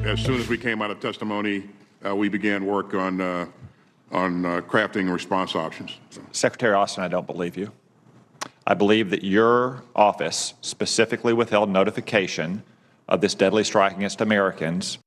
as soon as we came out of testimony, we began work on crafting response options. Secretary Austin, I don't believe you. I believe that your office specifically withheld notification of this deadly strike against Americans.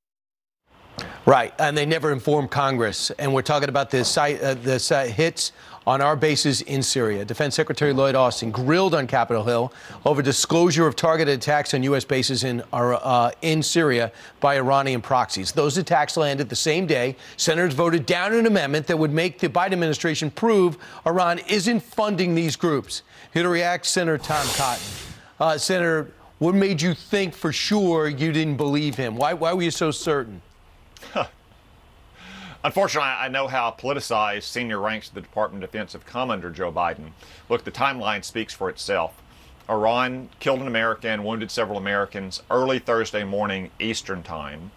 Right, and they never informed Congress. And we're talking about this hits on our bases in Syria. Defense Secretary Lloyd Austin grilled on Capitol Hill over disclosure of targeted attacks on U.S. bases in Syria by Iranian proxies. Those attacks landed the same day senators voted down an amendment that would make the Biden administration prove Iran isn't funding these groups. Here to react, Senator Tom Cotton. Senator, what made you think for sure you didn't believe him? Why were you so certain? Unfortunately, I know how politicized senior ranks of the Department of Defense have come under Joe Biden. Look, the timeline speaks for itself. Iran killed an American, wounded several Americans early Thursday morning Eastern time.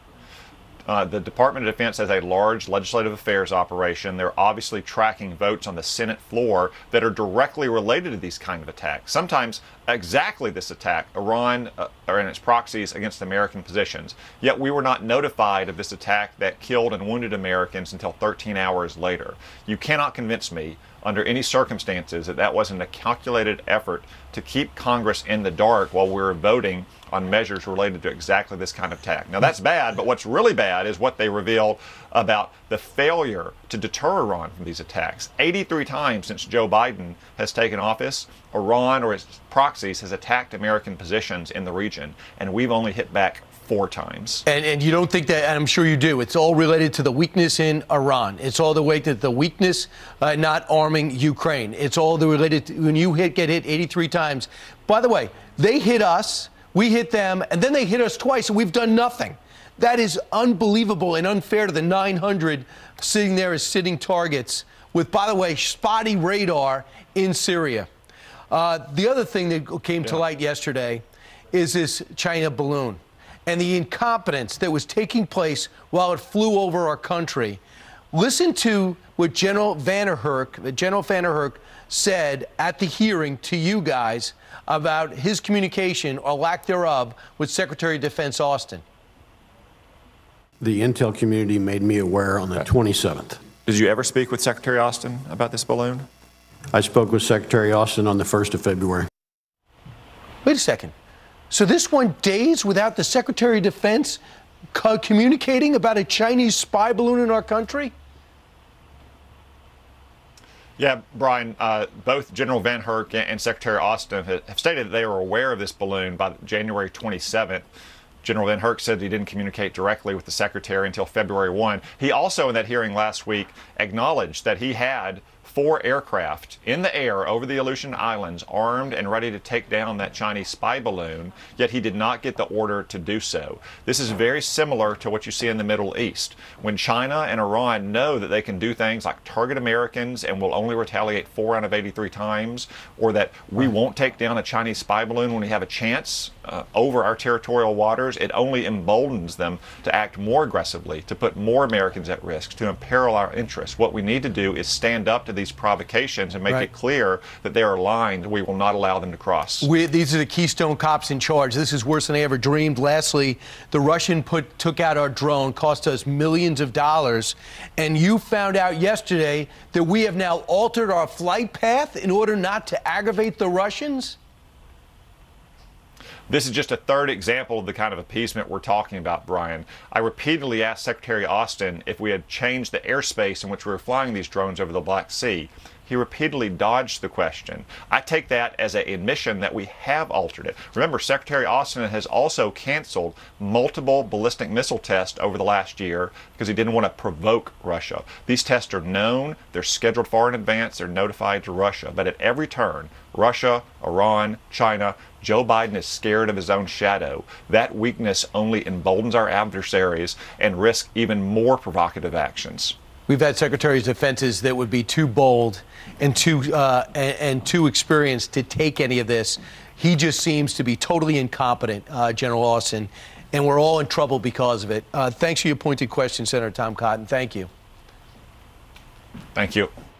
The Department of Defense has a large legislative affairs operation. They're obviously tracking votes on the Senate floor that are directly related to these kind of attacks. Sometimes exactly this attack, Iran and its proxies against American positions. Yet we were not notified of this attack that killed and wounded Americans until 13 hours later. You cannot convince me under any circumstances that that wasn't a calculated effort to keep Congress in the dark while we were voting on measures related to exactly this kind of attack. Now, that's bad, but what's really bad is what they revealed about the failure to deter Iran from these attacks. 83 times since Joe Biden has taken office, Iran or its proxies has attacked American positions in the region, and we've only hit back 4 times. And you don't think that, and I'm sure you do, it's all related to the weakness in Iran. It's all the way to the weakness not arming Ukraine. It's all related to when you get hit 83 times. By the way, they hit us, we hit them, and then they hit us twice, and we've done nothing. That is unbelievable and unfair to the 900 sitting there as sitting targets with, by the way, spotty radar in Syria. The other thing that came to light yesterday is this China balloon and the incompetence that was taking place while it flew over our country. Listen to what General Van der Herk said at the hearing to you guys about his communication or lack thereof with Secretary of Defense Austin. The intel community made me aware on the 27th. Did you ever speak with Secretary Austin about this balloon? I spoke with Secretary Austin on the 1st of February. Wait a second. So this went days without the Secretary of Defense communicating about a Chinese spy balloon in our country? Yeah, Brian, both General Van Herk and Secretary Austin have stated that they were aware of this balloon by January 27th. General Van Herk said he didn't communicate directly with the Secretary until February 1. He also, in that hearing last week, acknowledged that he had 4 aircraft in the air over the Aleutian Islands armed and ready to take down that Chinese spy balloon, yet he did not get the order to do so. This is very similar to what you see in the Middle East. When China and Iran know that they can do things like target Americans and will only retaliate 4 out of 83 times, or that we won't take down a Chinese spy balloon when we have a chance over our territorial waters, it only emboldens them to act more aggressively, to put more Americans at risk, to imperil our interests. What we need to do is stand up to these provocations and make it clear that they are lines we will not allow them to cross. These are the Keystone cops in charge. This is worse than I ever dreamed. Lastly, the Russian took out our drone, cost us millions of dollars, and you found out yesterday that we have now altered our flight path in order not to aggravate the Russians? This is just a third example of the kind of appeasement we're talking about, Brian. I repeatedly asked Secretary Austin if we had changed the airspace in which we were flying these drones over the Black Sea. He repeatedly dodged the question. I take that as an admission that we have altered it. Remember, Secretary Austin has also canceled multiple ballistic missile tests over the last year because he didn't want to provoke Russia. These tests are known, they're scheduled far in advance, they're notified to Russia. But at every turn, Russia, Iran, China, Joe Biden is scared of his own shadow. That weakness only emboldens our adversaries and risks even more provocative actions. We've had secretaries of defenses that would be too bold and too experienced to take any of this. He just seems to be totally incompetent, General Austin, and we're all in trouble because of it. Thanks for your pointed question, Senator Tom Cotton. Thank you. Thank you.